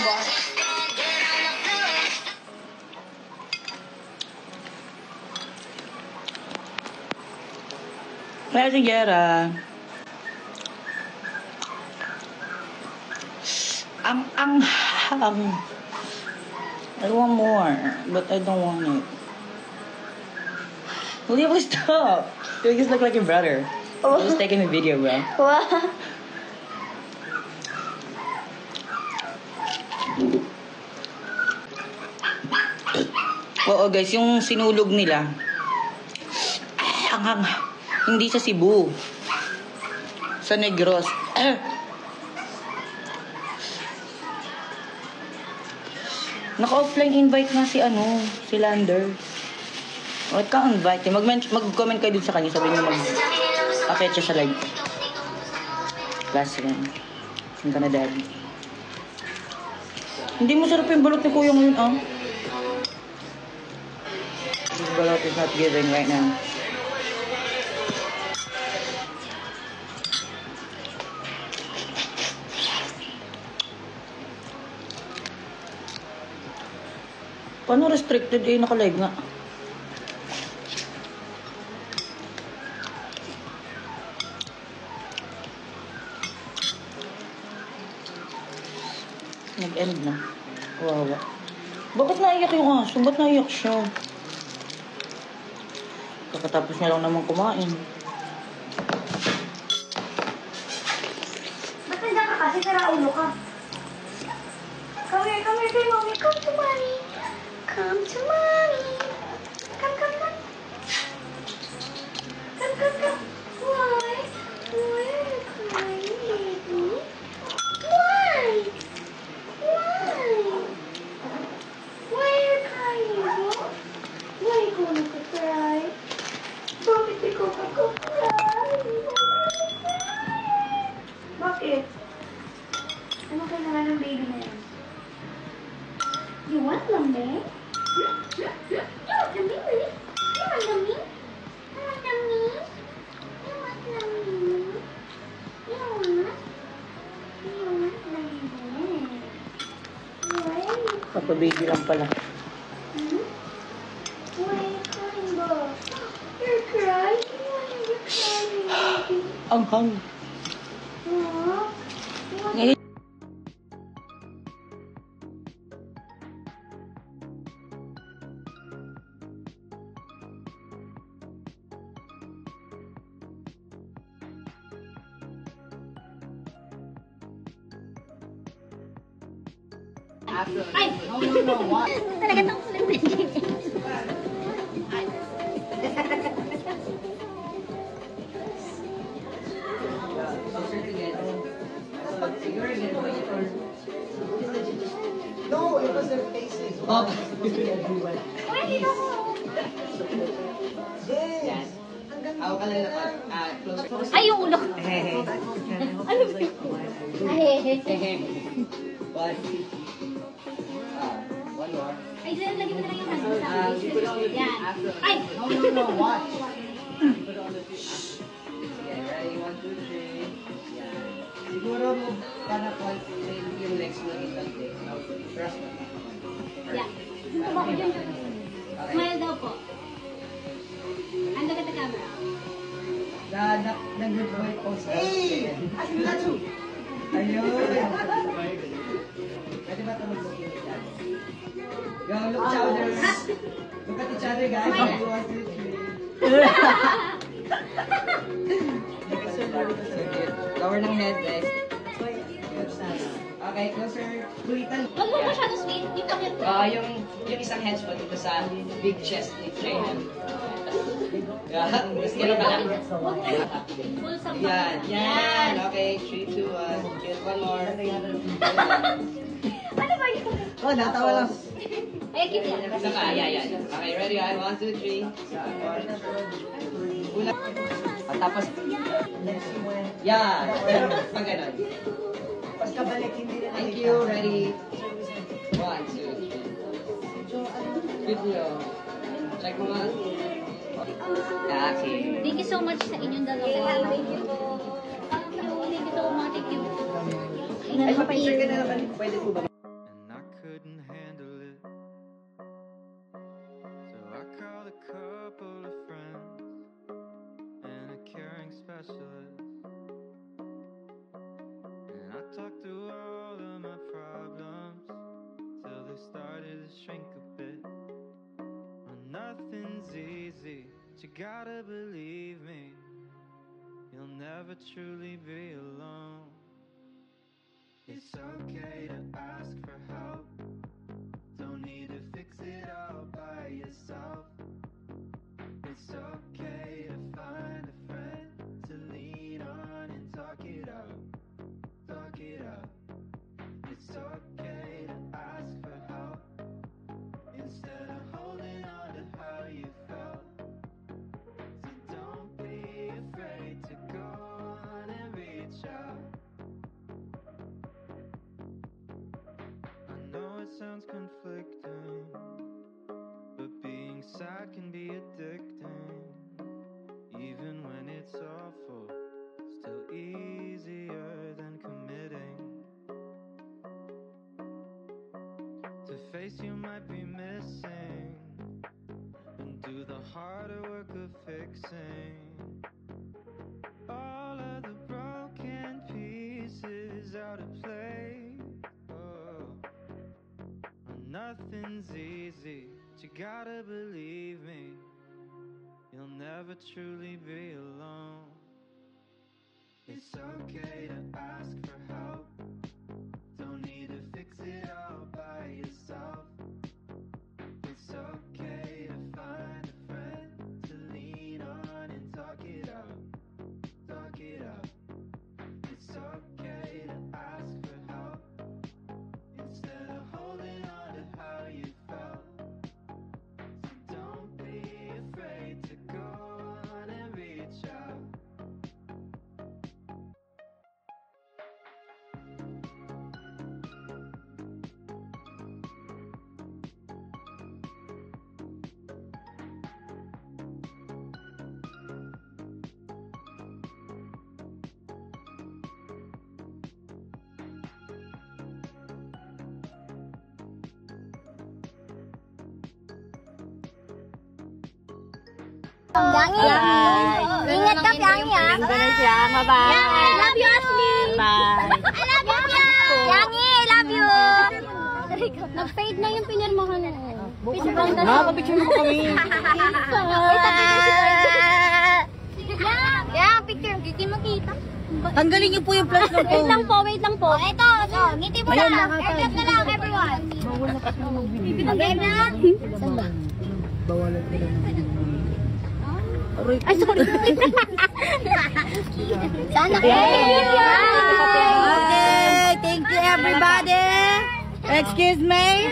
bar. Kaya si Gera. Ang. I want more, but I don't want it. Will you please stop? You just look like your brother. Oh. You're just taking a video, bro. What? Oo guys, yung sinulog nila. Ang hindi sa Cebu. Sa Negros. Naka-offline invite nga si Lander. Wait ka invite. Mag-comment kayo dun sa kanya. Sabi niyo mag-akit siya sa live. Last one. Yung ka na daddy. Hindi mo sarap yung balot ni Kuya ngayon, ah. This balot is not giving right now. Paano restricted? Eh, naka-live nga. Nag-end na. Wawa. Bakit naiyak yung aso? Ba't naiyak siya? Kakatapos niya lang naman kumain. Ba't nandiyan ka kasi? Tara, ulo ka. Come here kay mommy. Come to mommy. Come to mommy. Come. Come. Why? Why are you crying, baby? Why? Why are you crying, huh? Why are you going to cry? Bakit ikaw mag-cry? Bakit? Ano kailangan ng baby na yan? You want lambing? You want lambing, really? You want lambing? You want lambing? You want lambing? You want? You want lambing? Why are you Papa-baby lang pala. hmm? Why are you crying, Bo? You're crying? Why are you crying, baby? Ang hang. Aw. You want Ngayon. Ay! No, what? Talaga itong celebrity. No, it was their faces. Oh. Uy, dito ko. Yes. Ako ka lang naman. Closer. Ay, yung ulo ko. Ano ba yun? Ay, One. One more. ay, lagyan mo na lang yung hand sa yan. Ay! No, watch. Put on the feet. Sige, ready? 1, 2, 3. Yan. Siguro mo para yung legs mo instantly. Trust mo. Yan. Dito ba ko dyan? Smile daw po. And look at the camera. Nag-good pose. Hey! I can do that too. Ayun. Pwede ba ito mag-looking at that? Go, look each other. Look at each other, guys. 1, 2, 3. Lower ng head, guys. Okay, closer. Kulitan. Huwag mo masyado sweet. Yung pangit. Yung isang heads po dito sa big chest ni China. Mas gano'n ka lang. Full sa Yan. Okay, 3, 2, 1. Get one more. Ano ba yun? Oh, natawa lang. Ay, cute yan. Isa pa, yan. Okay, ready? 1, 2, 3. Ulang. At tapos, yan. Pag gano'n. Pagkabalik, hindi na Thank you, ready? 1, 2, 3. Good low. Check mo nga. Okay. Thank you so much sa inyong dalawa. Thank you po. Thank you so much. Thank you. Ay, papainser ka na naman. Pwede po ba? gotta believe me, you'll never truly be alone. It's okay to ask for help, don't need to fix it all by yourself. It's okay to find a friend to lean on and talk it out, talk it out. It's okay to ask for help instead of holding on to how you felt. So don't be afraid to go on and reach out. I know it sounds conflicting, but being sad can be addicting. Even when it's awful, still easier than committing. To face you might be missing and do the harder work of fixing all of the broken pieces out of place. Oh, nothing's easy, but you gotta believe me, you'll never truly be alone. It's okay to ask for help, don't need to fix it all by yourself. It's okay to find a friend to lean on and talk it out, talk it out. It's okay to ask for help instead of holding on to how you felt. So don't be afraid to go on and reach out. Yangi, ingat ka, Yangi, ah. Ganda na siya. Bye-bye. I love you, Ashley. Bye. I love you, Yangi, I love you. Nag-fade na yung pinirmahan mo. Picture lang dalawa. Nakapapicture mo kami. Yeah, picture. Hindi makita. Tanggalin niyo po yung flash ng Wait lang po, wait lang po. Ito, ngiti mo lang. Airdrop na lang, everyone. Again na. Ay, sorry. Sana. Okay, thank you everybody. Excuse me.